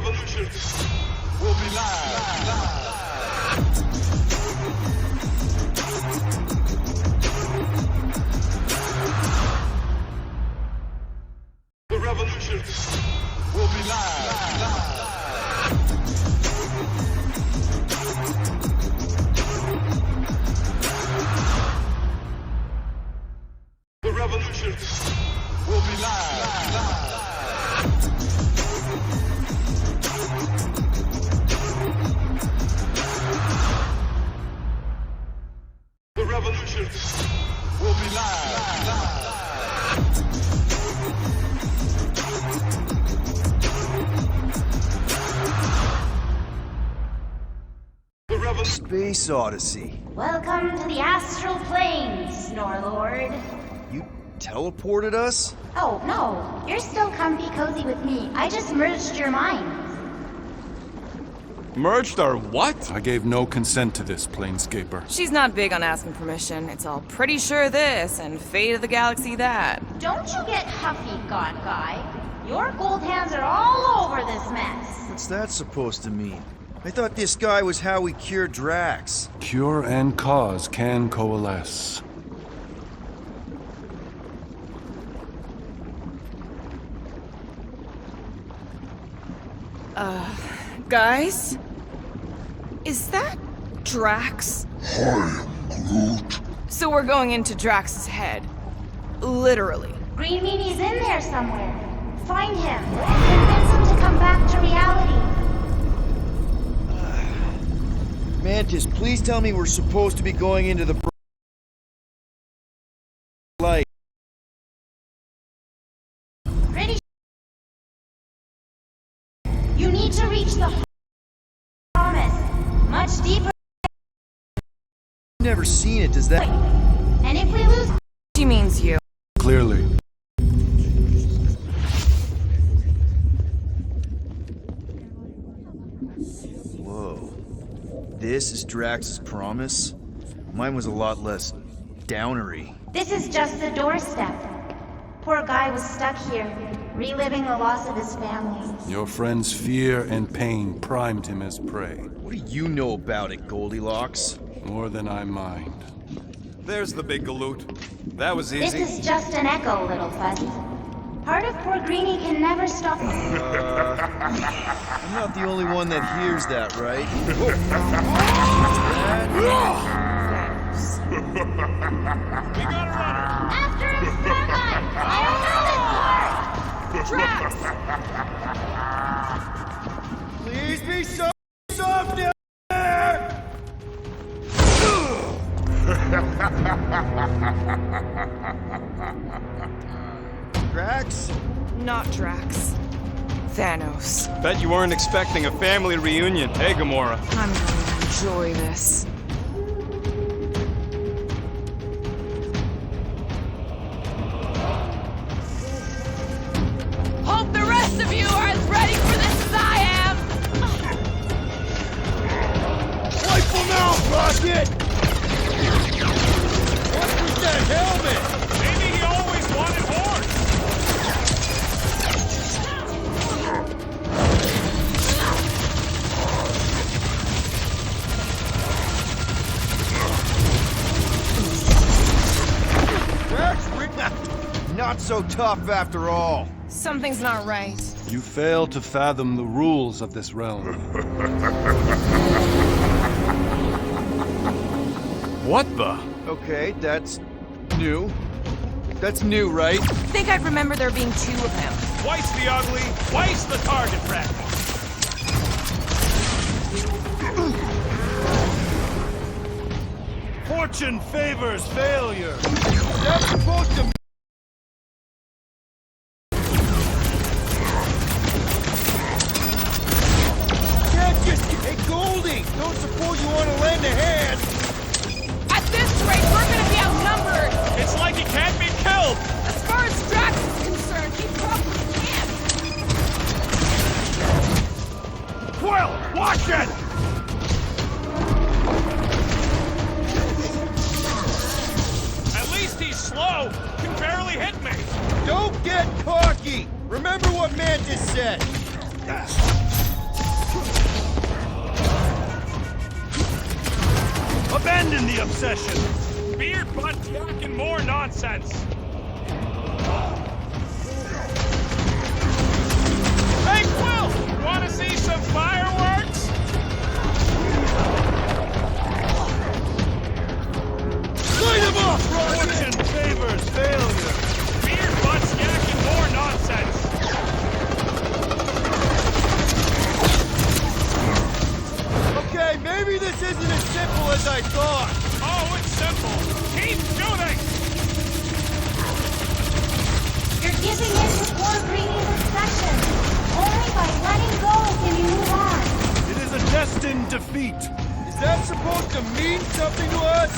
revolution will be live. The revolution will be live. The revolution will be live. The revolution will be live. The revolution. Space Odyssey. Welcome to the astral planes, Snorlord. You teleported us? Oh, no. You're still comfy cozy with me. I just merged your minds. Merged our what? I gave no consent to this, Planescaper. She's not big on asking permission. It's all pretty sure this and fate of the galaxy that. Don't you get huffy, God Guy. Your gold hands are all over this mess. What's that supposed to mean? I thought this guy was how we cure Drax. Cure and cause can coalesce. Guys? Is that Drax? Hi, Groot. So we're going into Drax's head. Literally. Green Meanie's in there somewhere. Find him and convince him to come back to reality. Mantis, please tell me we're supposed to be going into the light. Pretty You need to reach the promise. Much deeper. Never seen it, does that... And if we lose... She means you. Clearly. Whoa. This is Drax's promise? Mine was a lot less downery. This is just the doorstep. Poor guy was stuck here, reliving the loss of his family. Your friend's fear and pain primed him as prey. What do you know about it, Goldilocks? More than I mind. There's the big galoot. That was This easy. is just an echo, little fuzzy. Part of poor Greenie can never stop. I'm not the only one that hears that, right? Thanos. We got a runner. After him, Starlight! I don't know this part! Drax! Please be so soft down there! Drax? Not Drax. Thanos. Bet you weren't expecting a family reunion, hey Gamora? I'm gonna enjoy this. Hope the rest of you are as ready for this as I am! Wipe them out, Rocket! What's with that helmet? Maybe he always wanted horns. Not so tough after all. Something's not right. You fail to fathom the rules of this realm. What the? Okay, that's new. That's new, right? Think I'd remember there being two of him. Twice the ugly, twice the target practice. Fortune favors failure. That's supposed to... Hey, Goldie! Don't suppose you want to lend a hand? At this rate, we're gonna be outnumbered! It's like he can't be killed. As far as Drax is concerned, he probably can't! Quill, watch it! At least he's slow. Can barely hit me. Don't get cocky! Remember what Mantis said! Abandon the obsession! Beard, butt, jack, and more nonsense! Hey, Quill! Wanna see some fireworks? Light him up! Fortune favors failure! Beard, butt, jack, and more nonsense! Okay, maybe this isn't as simple as I thought. Oh, it's simple. Keep shooting! You're giving in to poor previous obsession. Only by letting go can you move on. It is a destined defeat. Is that supposed to mean something to us?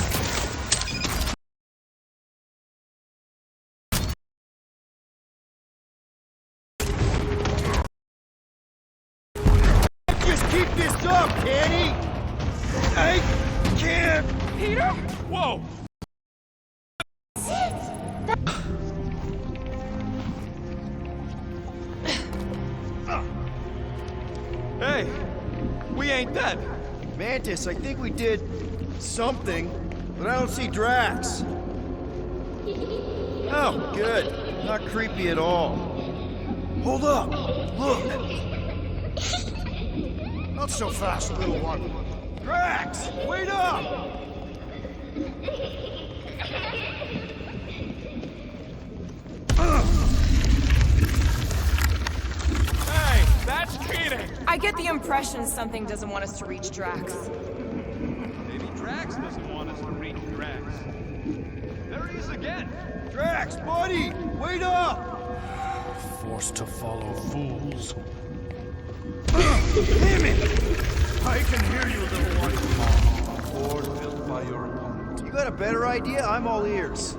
Just keep this up, can he? I can't. Peter? Whoa! Hey, we ain't dead. Mantis, I think we did something, but I don't see Drax. Oh, good. Not creepy at all. Hold up. Look. Not so fast, little one. Drax, wait up! Hey, that's cheating! I get the impression something doesn't want us to reach Drax. Maybe Drax doesn't want us to reach Drax. There he is again! Drax, buddy, wait up! Forced to follow fools. Damn it! I can hear you, little one. Ford built by your opponent. You got a better idea? I'm all ears.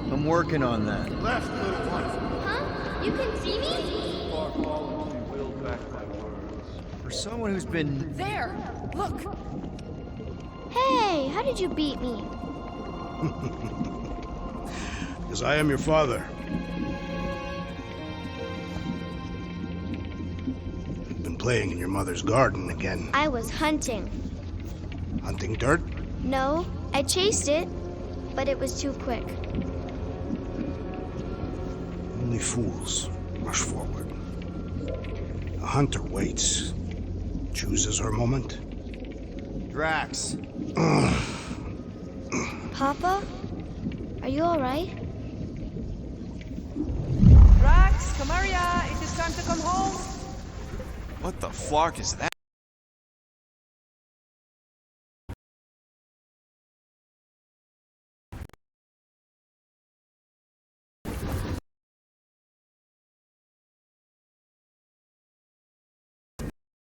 I'm working on that. Left, little one. Huh? You can see me? Will back my words. For someone who's been... There! Look! Hey, how did you beat me? Because I am your father. You've been playing in your mother's garden again. I was hunting. Hunting dirt? No, I chased it, but it was too quick. Only fools rush forward. A hunter waits. Chooses her moment. Drax. Papa? Are you alright? Drax, Kamaria, it is time to come home. What the flark is that?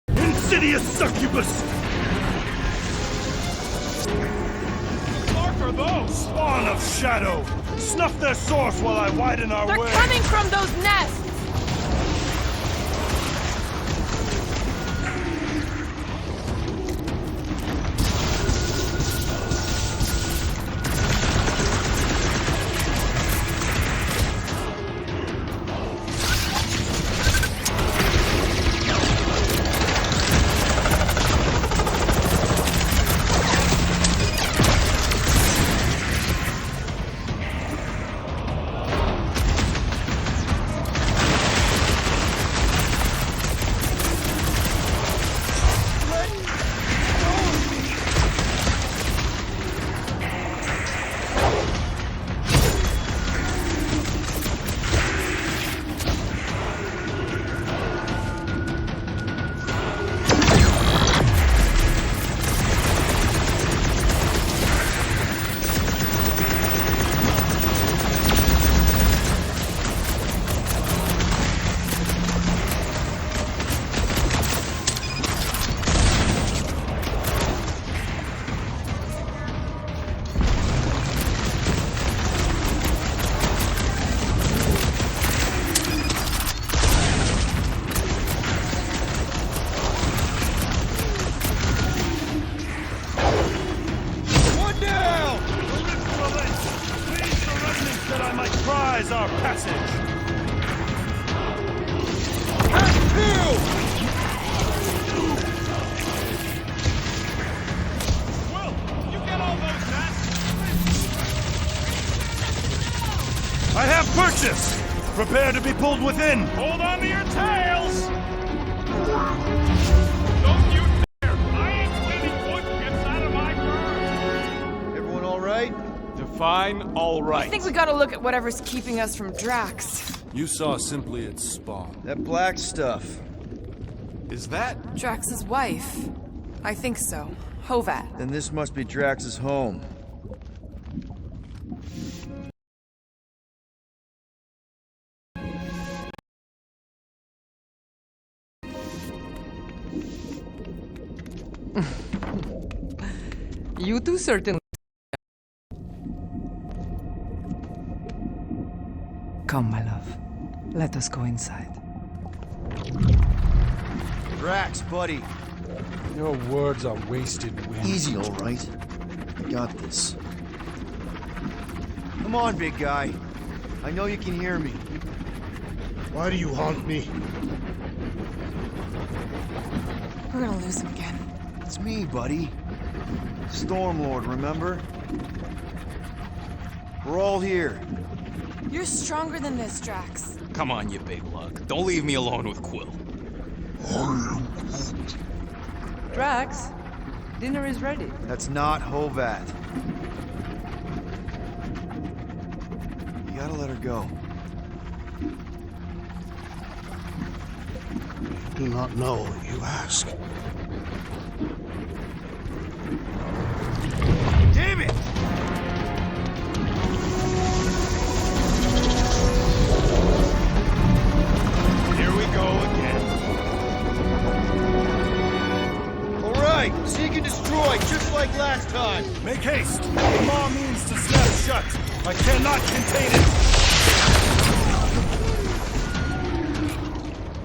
Insidious succubus! Clark are those? Spawn of shadow! Snuff their source while I widen our They're way! coming from those nests! Prize our passage! Have I have purchase! Prepare to be pulled within! Hold on to your tails! Don't you dare! I ain't cleaning wood chips out of my burn! Everyone all right? Define all right. I think we gotta look at whatever's keeping us from Drax. You saw simply its spawn. That black stuff. Is that? Drax's wife. I think so. Hovat. Then this must be Drax's home. You two certainly. Come, my love. Let us go inside. Drax, buddy. Your words are wasted wind. Easy, all right. I got this. Come on, big guy. I know you can hear me. Why do you haunt me? We're gonna lose him again. It's me, buddy. Stormlord, remember? We're all here. You're stronger than this, Drax. Come on, you big lug. Don't leave me alone with Quill. Drax, dinner is ready. That's not Hovat. You gotta let her go. Do not know what you ask. Damn it! Here we go again. All right, seek and destroy, just like last time. Make haste! The maw means to snap shut. I cannot contain it.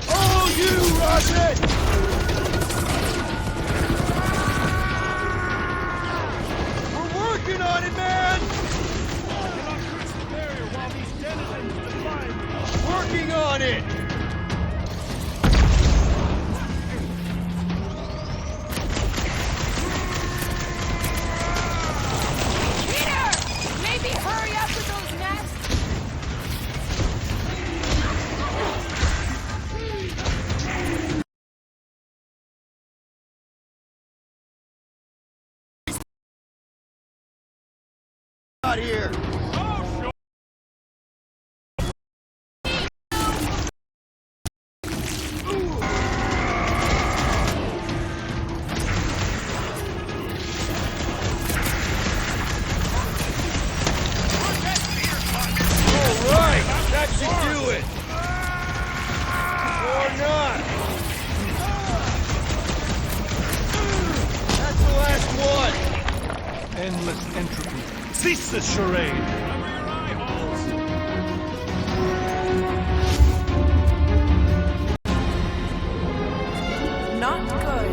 Oh, you, Rocket! We're working on it, man! Working on it! Peter! Maybe hurry up with those nets? Out here! Alright, that should do it! Or not! That's the last one! Endless entropy. Cease this charade! Cover your eye holes. Not good.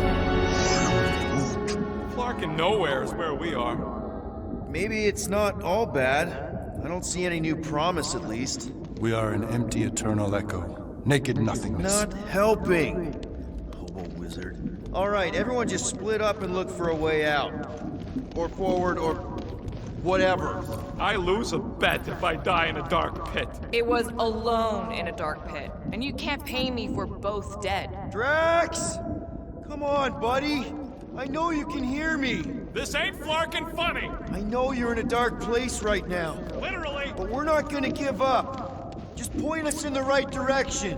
Clark and nowhere is where we are. Maybe it's not all bad. I don't see any new promise, at least. We are an empty eternal echo. Naked nothingness. Not helping. Hobo wizard. Alright, everyone just split up and look for a way out. Or forward, or whatever. I lose a bet if I die in a dark pit. It was alone in a dark pit, and you can't pay me if we're both dead. Drax! Come on, buddy. I know you can hear me. This ain't flarkin' funny. I know you're in a dark place right now. Literally. But we're not gonna give up. Just point us in the right direction.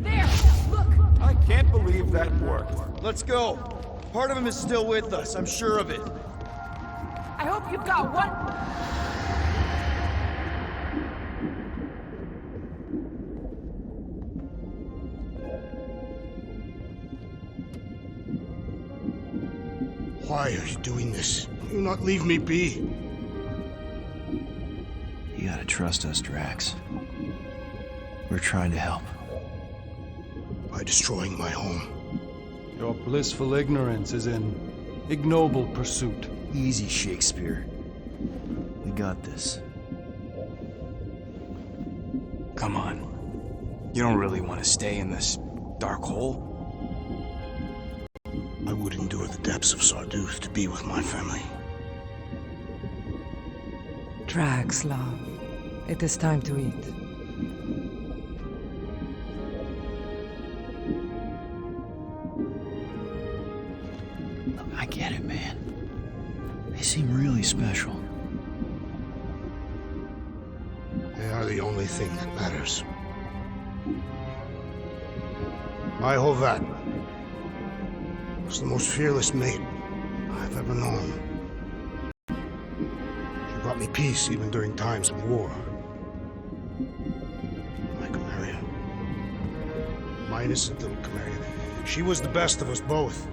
There! Look! I can't believe that worked. Let's go. Part of him is still with us, I'm sure of it. I hope you've got one. Why are you doing this? Do not leave me be. You gotta trust us, Drax. We're trying to help. By destroying my home. Your blissful ignorance is in ignoble pursuit. Easy, Shakespeare. We got this. Come on. You don't really want to stay in this dark hole? I would endure the depths of Sarduth to be with my family. Drax, love. It is time to eat. I get it, man. They seem really special. They are the only thing that matters. My Hovat was the most fearless mate I've ever known. She brought me peace even during times of war. My Camaria. My innocent little Camaria. She was the best of us both.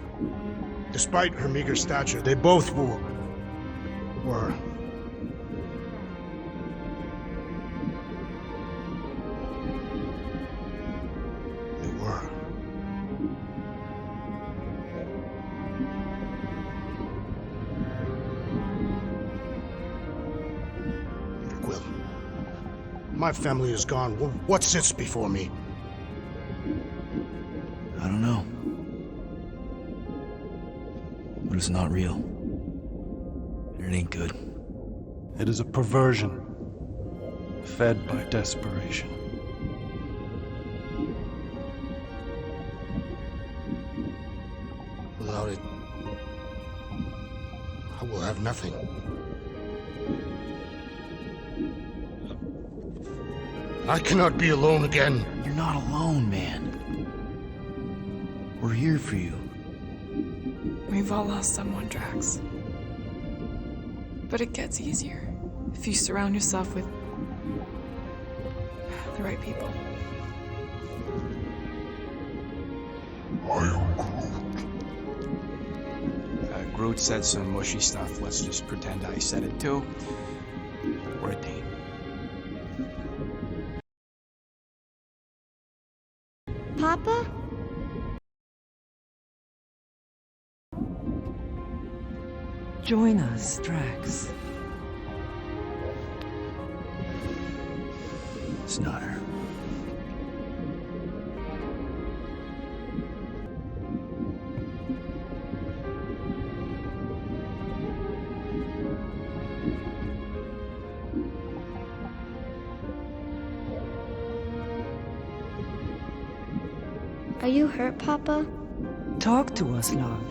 Despite her meager stature, they both were. They were. Quill. My family is gone. What sits before me? I don't know. But it's not real. And it ain't good. It is a perversion, fed by desperation. Without it, I will have nothing. I cannot be alone again. You're not alone, man. We're here for you. We've all lost someone, Drax. But it gets easier if you surround yourself with the right people. Groot said some mushy stuff. Let's just pretend I said it too. We're a team. Papa? Join us, Drax. It's not her. Are you hurt, Papa? Talk to us, love.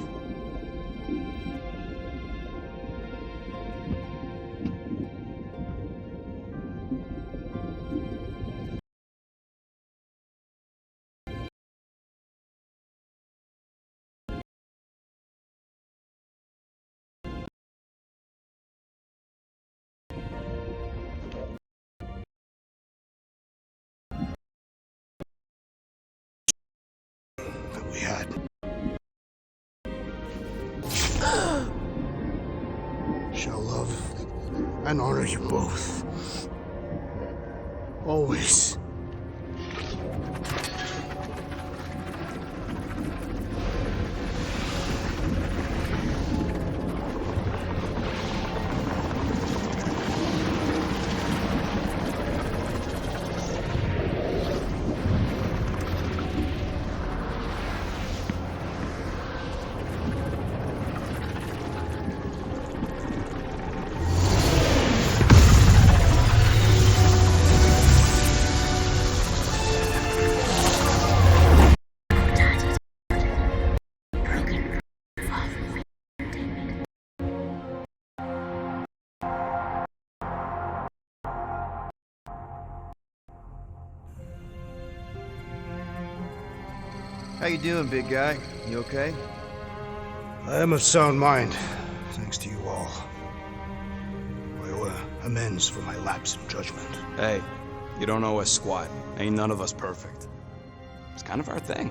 That we had. Shall love and honor you both. Always. How you doing, big guy? You okay? I am of sound mind, thanks to you all. I owe amends for my lapse in judgment. Hey, you don't owe us squat. Ain't none of us perfect. It's kind of our thing.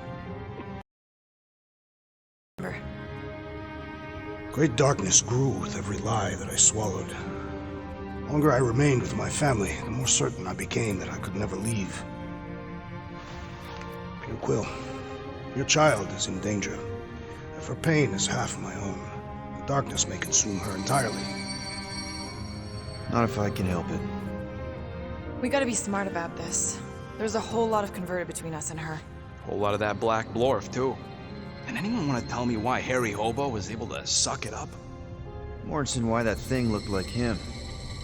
Great darkness grew with every lie that I swallowed. The longer I remained with my family, the more certain I became that I could never leave. Peter Quill, your child is in danger. If her pain is half my own, the darkness may consume her entirely. Not if I can help it. We gotta be smart about this. There's a whole lot of converted between us and her. Whole lot of that black blorf, too. And anyone want to tell me why Harry Hobo was able to suck it up? Morrison, why that thing looked like him.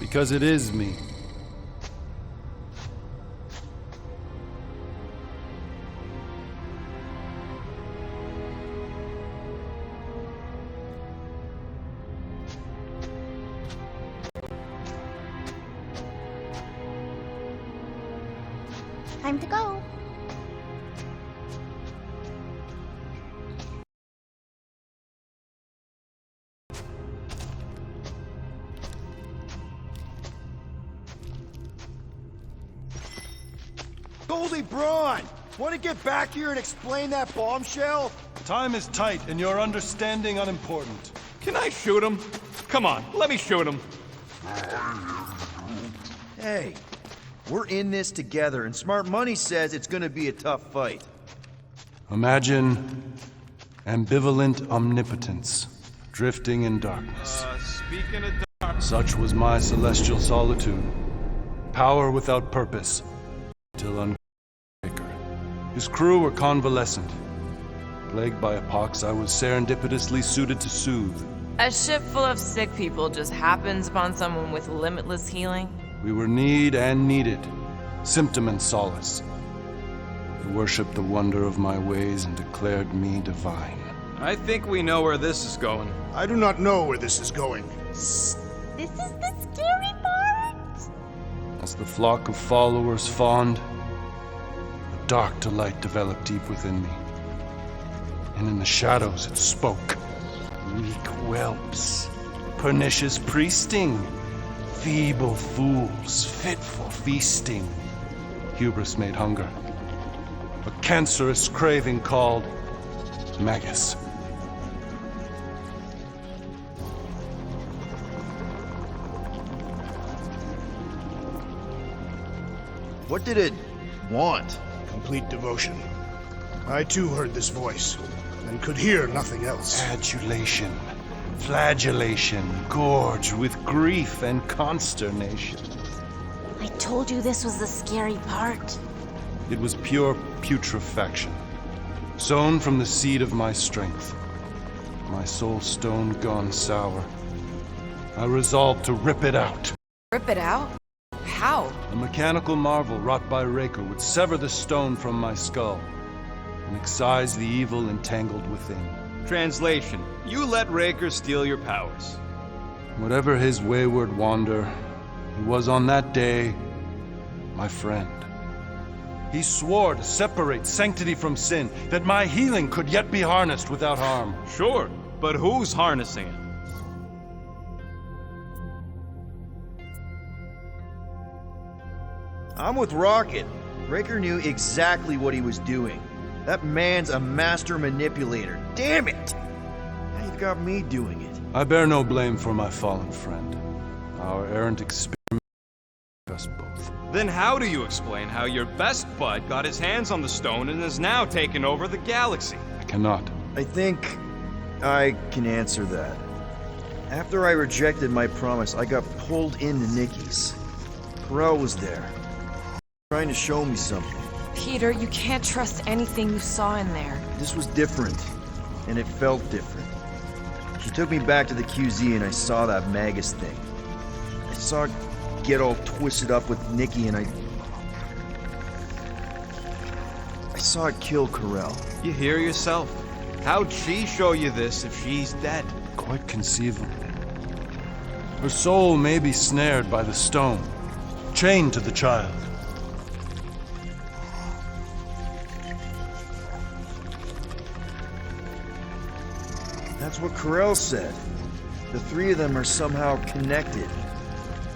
Because it is me. Time to go. Goldie Braun! Want to get back here and explain that bombshell? Time is tight and your understanding unimportant. Can I shoot him? Come on, let me shoot him. Hey, we're in this together, and Smart Money says it's gonna be a tough fight. Imagine ambivalent omnipotence, drifting in darkness. Speaking of dark, Such was my celestial solitude. Power without purpose, till unbreaker. His crew were convalescent. Plagued by a pox, I was serendipitously suited to soothe. A ship full of sick people just happens upon someone with limitless healing. We were need and needed, symptom and solace. They worshipped the wonder of my ways and declared me divine. I think we know where this is going. I do not know where this is going. This is the scary part. As the flock of followers fawned, a dark delight developed deep within me. And in the shadows it spoke. Weak whelps, pernicious priesting, feeble fools, fit for feasting. Hubris made hunger. A cancerous craving called Magus. What did it want? Complete devotion. I too heard this voice, and could hear nothing else. Adulation, flagellation, gorged with grief and consternation. I told you this was the scary part. It was pure putrefaction, sown from the seed of my strength. My soul stone gone sour. I resolved to rip it out. Rip it out? How? A mechanical marvel wrought by Raker would sever the stone from my skull and excise the evil entangled within. Translation, you let Raker steal your powers. Whatever his wayward wander, he was on that day my friend. He swore to separate sanctity from sin, that my healing could yet be harnessed without harm. Sure, but who's harnessing it? I'm with Rocket. Raker knew exactly what he was doing. That man's a master manipulator. Damn it! Now you've got me doing it. I bear no blame for my fallen friend. Our errant experiment took us both. Then how do you explain how your best bud got his hands on the stone and has now taken over the galaxy? I cannot. I think I can answer that. After I rejected my promise, I got pulled into Nikki's. Corell was there, trying to show me something. Peter, you can't trust anything you saw in there. This was different, and it felt different. She took me back to the QZ and I saw that Magus thing. I saw it get all twisted up with Nikki and I saw it kill Corell. You hear yourself. How'd she show you this if she's dead? Quite conceivable. Her soul may be snared by the stone, chained to the child. That's what Corell said. The three of them are somehow connected.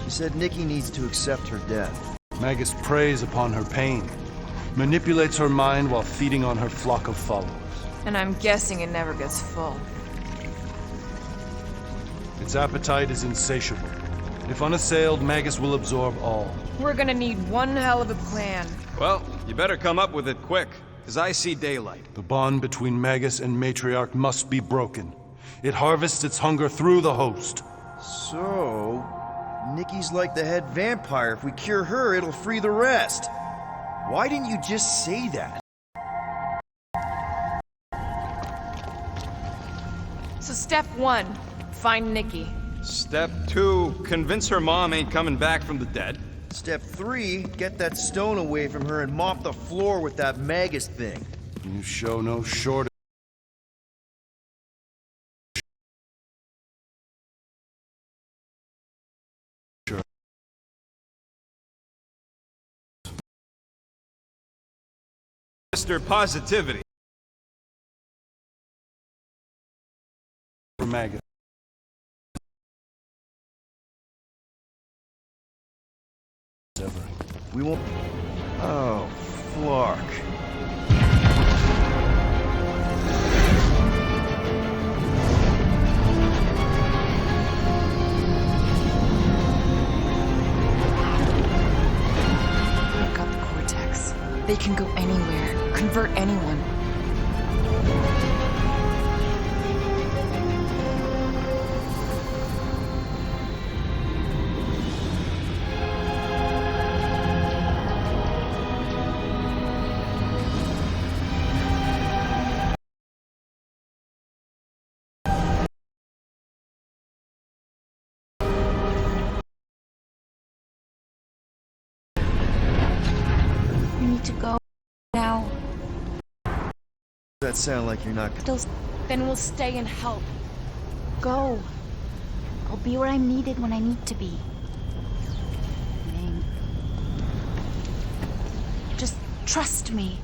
She said Nikki needs to accept her death. Magus preys upon her pain, manipulates her mind while feeding on her flock of followers. And I'm guessing it never gets full. Its appetite is insatiable. If unassailed, Magus will absorb all. We're gonna need one hell of a plan. Well, you better come up with it quick, because I see daylight. The bond between Magus and Matriarch must be broken. It harvests its hunger through the host. So, Nikki's like the head vampire. If we cure her, it'll free the rest. Why didn't you just say that? So step 1, find Nikki. Step 2, convince her mom ain't coming back from the dead. Step 3, get that stone away from her and mop the floor with that Magus thing. You show no shortage. Mr. Positivity. Maggot. We won't... Oh, Flark. I've got the cortex. They can go anywhere, convert anyone. You need to go now. That sound like you're not... Then we'll stay and help. Go. I'll be where I'm needed when I need to be. Ming. Just trust me.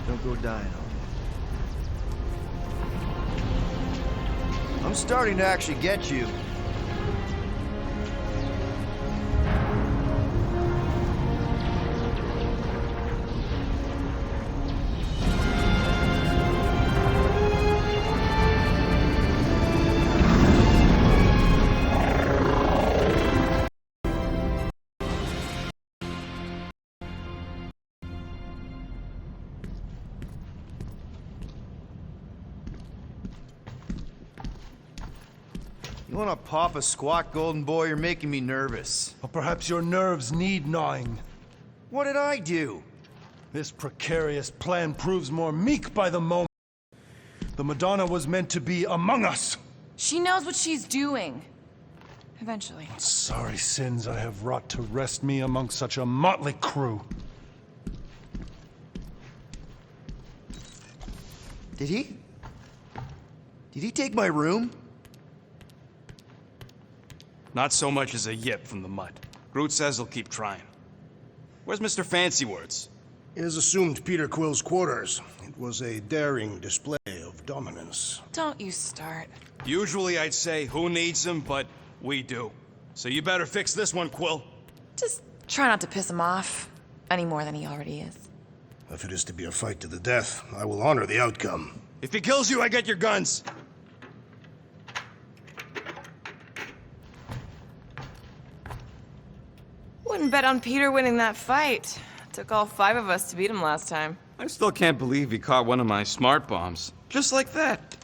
Don't go dying on me. I'm starting to actually get you. You wanna pop a squat, golden boy? You're making me nervous. Or perhaps your nerves need gnawing. What did I do? This precarious plan proves more meek by the moment. The Madonna was meant to be among us. She knows what she's doing. Eventually. Sorry sins I have wrought to wrest me among such a motley crew. Did he? Did he take my room? Not so much as a yip from the mud. Groot says he'll keep trying. Where's Mr. Fancy Words? It is assumed Peter Quill's quarters. It was a daring display of dominance. Don't you start. Usually I'd say, who needs him, but we do. So you better fix this one, Quill. Just try not to piss him off any more than he already is. If it is to be a fight to the death, I will honor the outcome. If he kills you, I get your guns. Wouldn't bet on Peter winning that fight. Took all 5 of us to beat him last time. I still can't believe he caught one of my smart bombs. Just like that.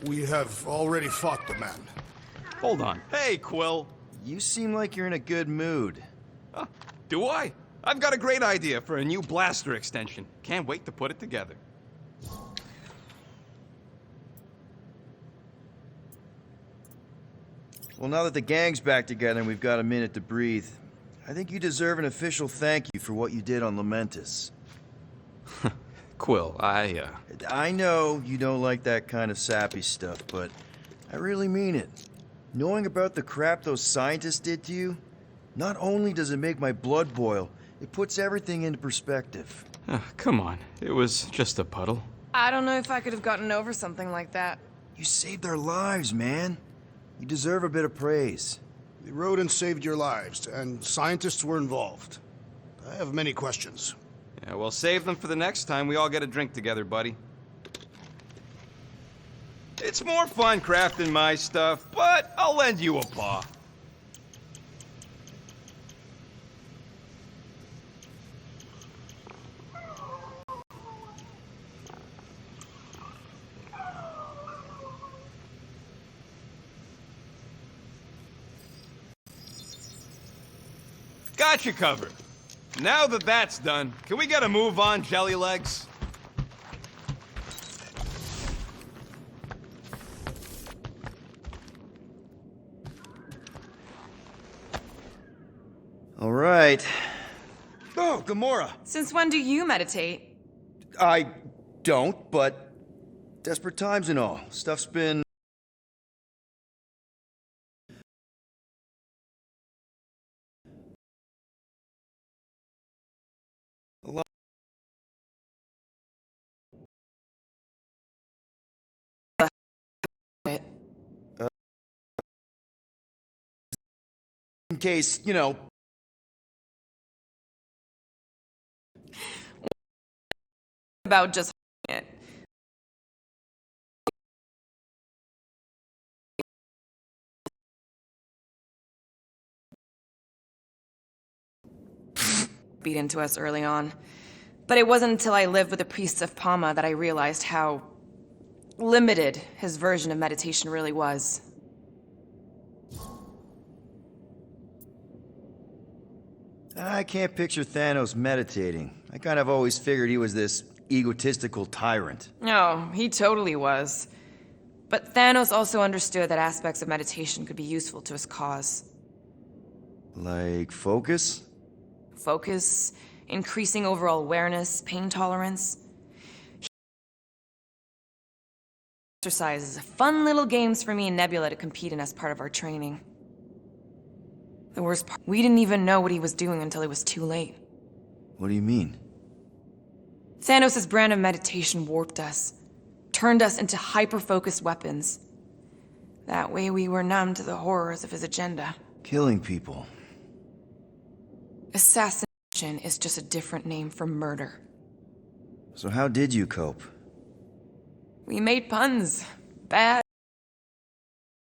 We have already fought the man. Hold on. Hey, Quill. You seem like you're in a good mood. Huh, do I? I've got a great idea for a new blaster extension. Can't wait to put it together. Well, now that the gang's back together and we've got a minute to breathe, I think you deserve an official thank you for what you did on Lamentus. Quill, I know you don't like that kind of sappy stuff, but I really mean it. Knowing about the crap those scientists did to you, not only does it make my blood boil, it puts everything into perspective. Come on. It was just a puddle. I don't know if I could have gotten over something like that. You saved their lives, man. You deserve a bit of praise. The rodents saved your lives, and scientists were involved. I have many questions. Yeah, well, save them for the next time we all get a drink together, buddy. It's more fun crafting my stuff, but I'll lend you a paw. Got you covered. Now that that's done, can we get a move on, Jelly Legs? All right. Oh, Gamora! Since when do you meditate? I don't, but desperate times and all. Stuff's been In case, you know... About just it. Beat into us early on. But it wasn't until I lived with the priests of Palma that I realized how limited his version of meditation really was. I can't picture Thanos meditating. I kind of always figured he was this egotistical tyrant. Oh, he totally was. But Thanos also understood that aspects of meditation could be useful to his cause. Like focus? Focus, increasing overall awareness, pain tolerance. Exercises, fun little games for me and Nebula to compete in as part of our training. The worst part, we didn't even know what he was doing until it was too late. What do you mean? Thanos' brand of meditation warped us, turned us into hyper-focused weapons. That way we were numb to the horrors of his agenda. Killing people. Assassination is just a different name for murder. So how did you cope? We made puns. Bad.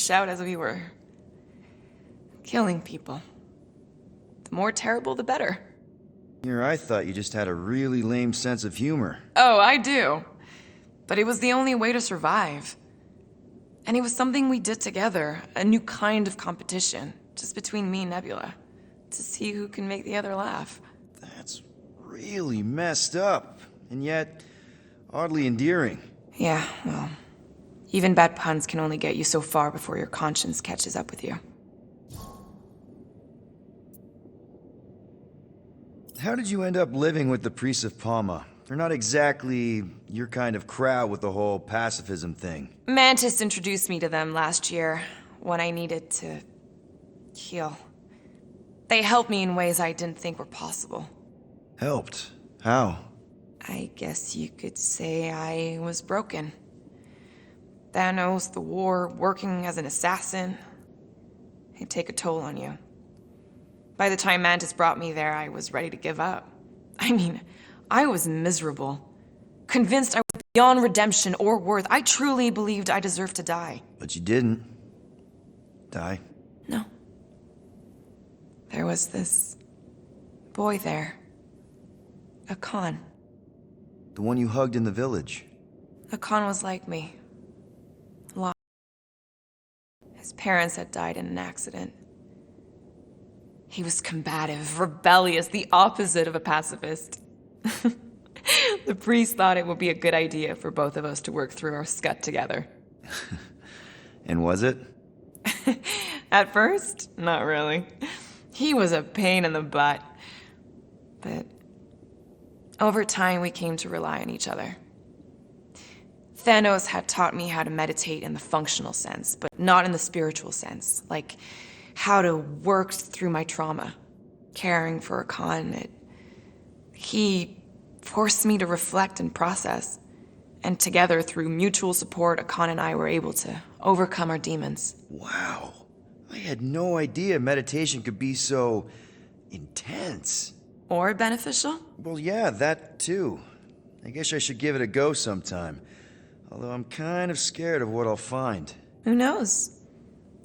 Shout as we were. Killing people. The more terrible, the better. Here, I thought you just had a really lame sense of humor. Oh, I do. But it was the only way to survive. And it was something we did together, a new kind of competition, just between me and Nebula, to see who can make the other laugh. That's really messed up, and yet oddly endearing. Yeah, well, even bad puns can only get you so far before your conscience catches up with you. How did you end up living with the priests of Palma? They're not exactly your kind of crowd with the whole pacifism thing. Mantis introduced me to them last year, when I needed to heal. They helped me in ways I didn't think were possible. Helped? How? I guess you could say I was broken. Thanos, the war, working as an assassin. It'd take a toll on you. By the time Mantis brought me there, I was ready to give up. I mean, I was miserable. Convinced I was beyond redemption or worth. I truly believed I deserved to die. But you didn't. Die? No. There was this boy there. A Khan. The one you hugged in the village. A Khan was like me. Lost. His parents had died in an accident. He was combative, rebellious, the opposite of a pacifist. The priest thought it would be a good idea for both of us to work through our scut together. And was it? At first, not really. He was a pain in the butt. But over time, we came to rely on each other. Thanos had taught me how to meditate in the functional sense, but not in the spiritual sense, like how to work through my trauma, caring for a Khan. He forced me to reflect and process, and together, through mutual support, Khan and I were able to overcome our demons. Wow. I had no idea meditation could be so intense. Or beneficial? Well, yeah, that too. I guess I should give it a go sometime. Although I'm kind of scared of what I'll find. Who knows?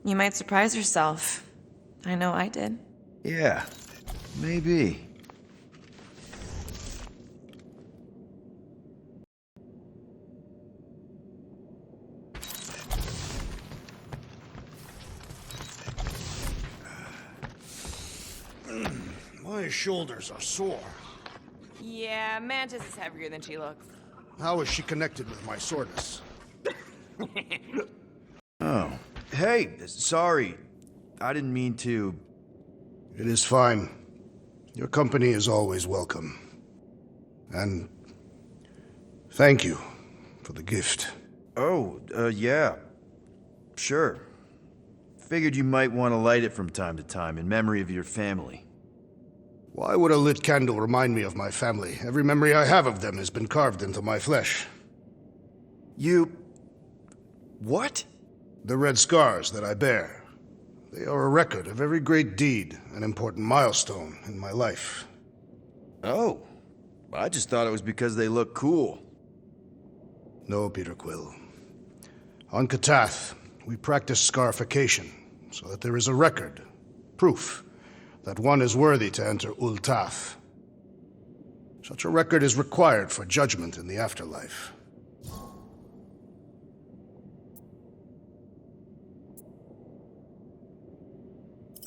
You might surprise yourself. I know I did. Yeah, maybe. My shoulders are sore. Yeah, Mantis is heavier than she looks. How is she connected with my soreness? Oh. Hey, sorry. I didn't mean to... It is fine. Your company is always welcome. And thank you for the gift. Oh, yeah. Sure. Figured you might want to light it from time to time in memory of your family. Why would a lit candle remind me of my family? Every memory I have of them has been carved into my flesh. You... what? The red scars that I bear. They are a record of every great deed, an important milestone in my life. Oh, I just thought it was because they look cool. No, Peter Quill. On Katath, we practice scarification, so that there is a record, proof, that one is worthy to enter Ultath. Such a record is required for judgment in the afterlife.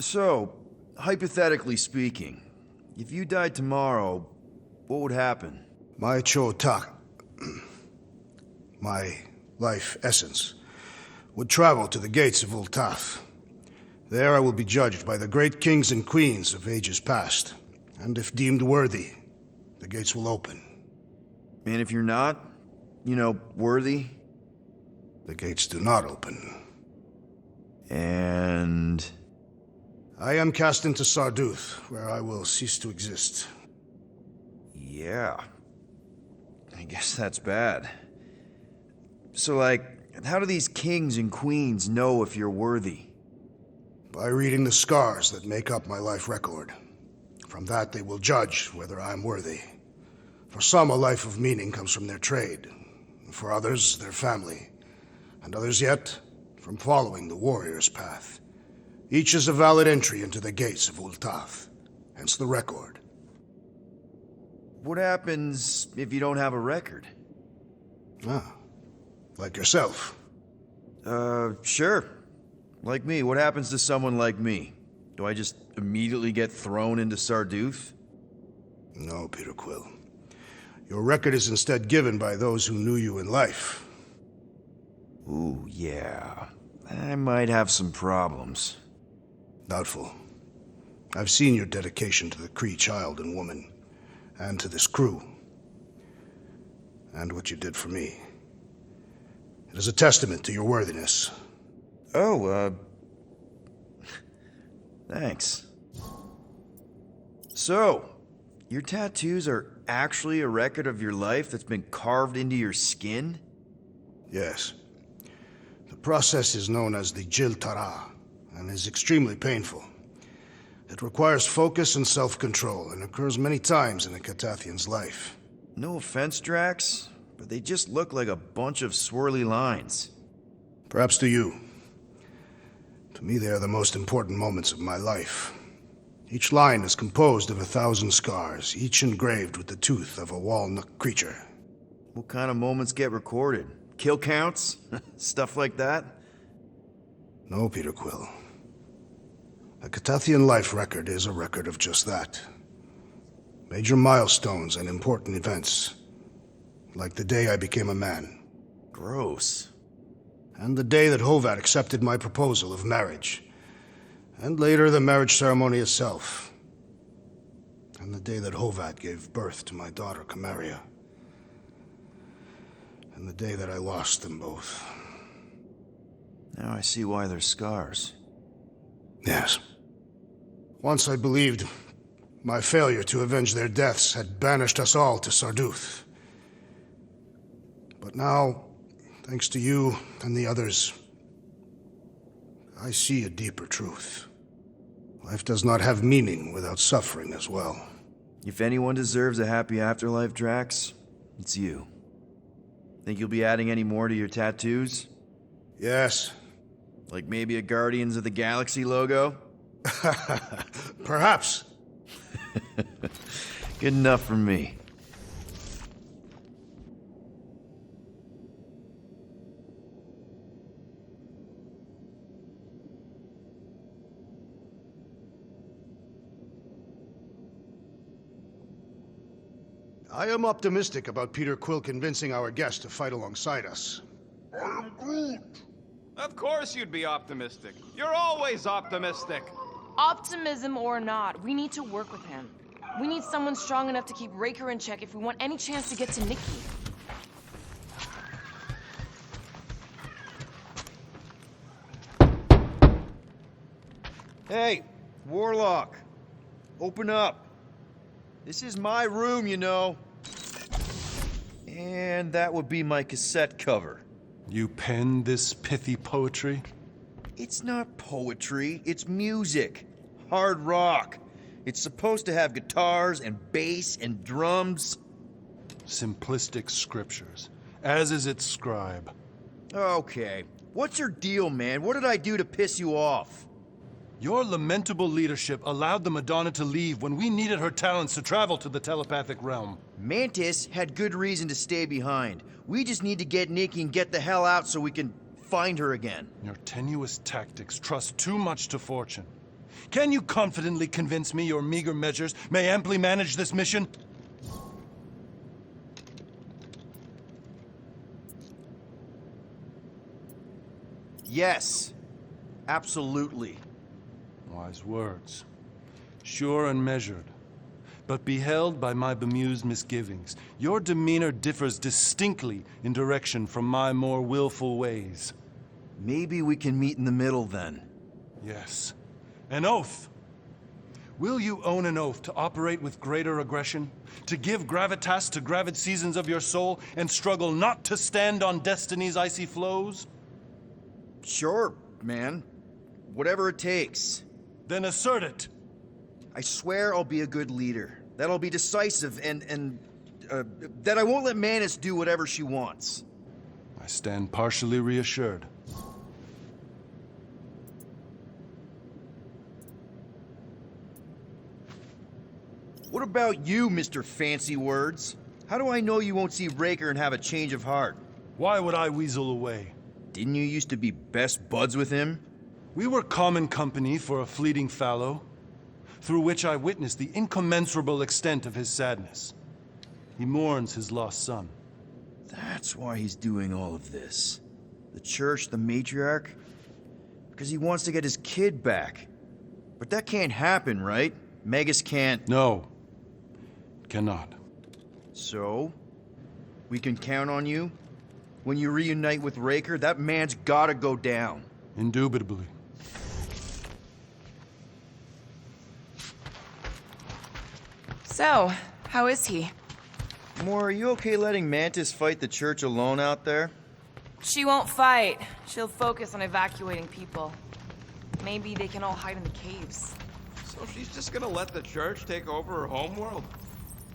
So, hypothetically speaking, if you died tomorrow, what would happen? My Cho-Tak, my life essence, would travel to the gates of Ultath. There I will be judged by the great kings and queens of ages past, and if deemed worthy, the gates will open. And if you're not, worthy? The gates do not open. And... I am cast into Sarduth, where I will cease to exist. Yeah. I guess that's bad. So, how do these kings and queens know if you're worthy? By reading the scars that make up my life record. From that they will judge whether I am worthy. For some, a life of meaning comes from their trade. For others, their family. And others yet, from following the warrior's path. Each is a valid entry into the gates of Ultath, hence the record. What happens if you don't have a record? Ah, like yourself. Sure. Like me. What happens to someone like me? Do I just immediately get thrown into Sarduth? No, Peter Quill. Your record is instead given by those who knew you in life. Ooh, yeah. I might have some problems. Doubtful. I've seen your dedication to the Kree child and woman, and to this crew. And what you did for me. It is a testament to your worthiness. Oh, thanks. So, your tattoos are actually a record of your life that's been carved into your skin? Yes. The process is known as the Jil Tara, and is extremely painful. It requires focus and self-control, and occurs many times in a Catathian's life. No offense, Drax, but they just look like a bunch of swirly lines. Perhaps to you. To me, they are the most important moments of my life. Each line is composed of 1,000 scars, each engraved with the tooth of a walnut creature. What kind of moments get recorded? Kill counts? Stuff like that? No, Peter Quill. A Catathian life record is a record of just that. Major milestones and important events. Like the day I became a man. Gross. And the day that Hovat accepted my proposal of marriage. And later the marriage ceremony itself. And the day that Hovat gave birth to my daughter, Camaria. And the day that I lost them both. Now I see why they're scars. Yes. Once I believed my failure to avenge their deaths had banished us all to Sarduth. But now, thanks to you and the others, I see a deeper truth. Life does not have meaning without suffering as well. If anyone deserves a happy afterlife, Drax, it's you. Think you'll be adding any more to your tattoos? Yes. Like maybe a Guardians of the Galaxy logo? Perhaps. Good enough for me. I am optimistic about Peter Quill convincing our guest to fight alongside us. Of course you'd be optimistic. You're always optimistic. Optimism or not, we need to work with him. We need someone strong enough to keep Raker in check if we want any chance to get to Nikki. Hey, Warlock. Open up. This is my room, you know. And that would be my cassette cover. You penned this pithy poetry? It's not poetry, it's music. Hard rock. It's supposed to have guitars and bass and drums. Simplistic scriptures, as is its scribe. Okay. What's your deal, man? What did I do to piss you off? Your lamentable leadership allowed the Madonna to leave when we needed her talents to travel to the telepathic realm. Mantis had good reason to stay behind. We just need to get Nikki and get the hell out so we can find her again. Your tenuous tactics trust too much to fortune. Can you confidently convince me your meager measures may amply manage this mission? Yes. Absolutely. Wise words. Sure and measured. But beheld by my bemused misgivings, your demeanor differs distinctly in direction from my more willful ways. Maybe we can meet in the middle then. Yes. An oath. Will you own an oath to operate with greater aggression? To give gravitas to gravid seasons of your soul and struggle not to stand on destiny's icy flows? Sure, man. Whatever it takes. Then assert it. I swear I'll be a good leader. That I'll be decisive and that I won't let Mantis do whatever she wants. I stand partially reassured. What about you, Mr. Fancy Words? How do I know you won't see Raker and have a change of heart? Why would I weasel away? Didn't you used to be best buds with him? We were common company for a fleeting fallow, through which I witnessed the incommensurable extent of his sadness. He mourns his lost son. That's why he's doing all of this. The church, the matriarch? Because he wants to get his kid back. But that can't happen, right? Megas can't... No. Cannot. So? We can count on you? When you reunite with Raker, that man's gotta go down. Indubitably. So, how is he? Moore, are you okay letting Mantis fight the church alone out there? She won't fight. She'll focus on evacuating people. Maybe they can all hide in the caves. So she's just gonna let the church take over her homeworld?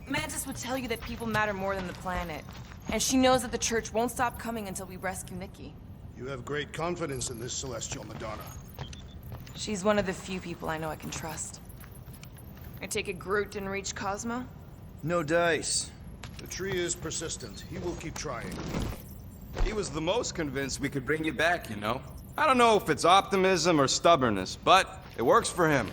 Mantis would tell you that people matter more than the planet. And she knows that the church won't stop coming until we rescue Nikki. You have great confidence in this celestial Madonna. She's one of the few people I know I can trust. I take it Groot didn't reach Cosmo? No dice. The tree is persistent. He will keep trying. He was the most convinced we could bring you back, you know? I don't know if it's optimism or stubbornness, but it works for him.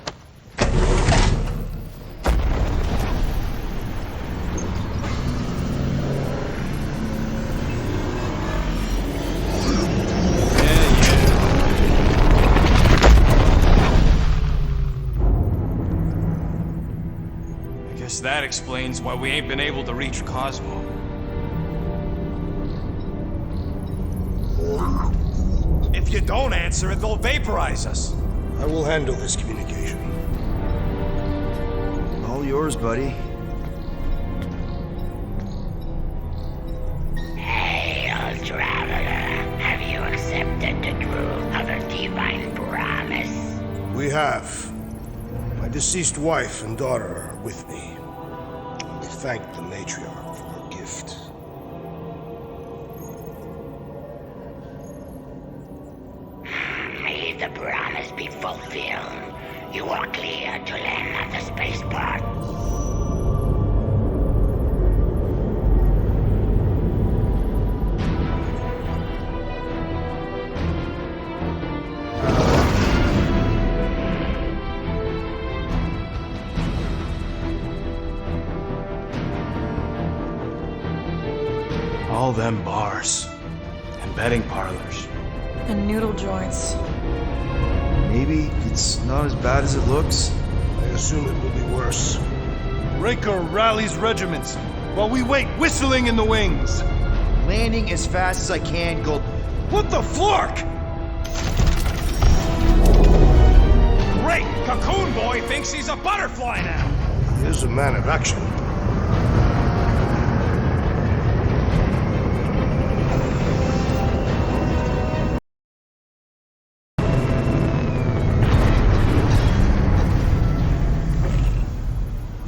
That explains why we ain't been able to reach Cosmo. If you don't answer it, they'll vaporize us. I will handle this communication. All yours, buddy. Hail, traveler. Have you accepted the truth of a divine promise? We have. My deceased wife and daughter are with me. We thank the matriarch for her gift. May the promise be fulfilled. You are clear to land at the spaceport. All them bars and betting parlors. And noodle joints. Maybe it's not as bad as it looks. I assume it will be worse. Raker rallies regiments, while we wait whistling in the wings. Landing as fast as I can, go... What the flark? Great! Cocoon Boy thinks he's a butterfly now! He is a man of action.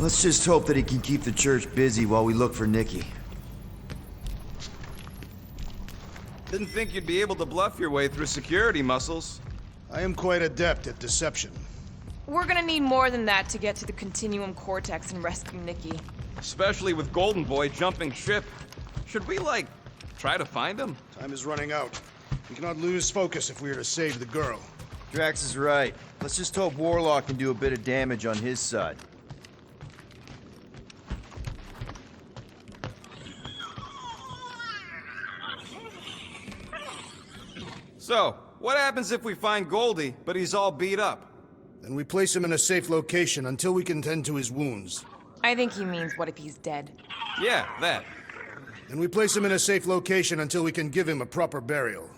Let's just hope that he can keep the church busy while we look for Nikki. Didn't think you'd be able to bluff your way through security muscles. I am quite adept at deception. We're gonna need more than that to get to the Continuum Cortex and rescue Nikki. Especially with Golden Boy jumping ship. Should we, like, try to find him? Time is running out. We cannot lose focus if we are to save the girl. Drax is right. Let's just hope Warlock can do a bit of damage on his side. So, what happens if we find Goldie, but he's all beat up? Then we place him in a safe location until we can tend to his wounds. I think he means, what if he's dead? Yeah, that. Then we place him in a safe location until we can give him a proper burial.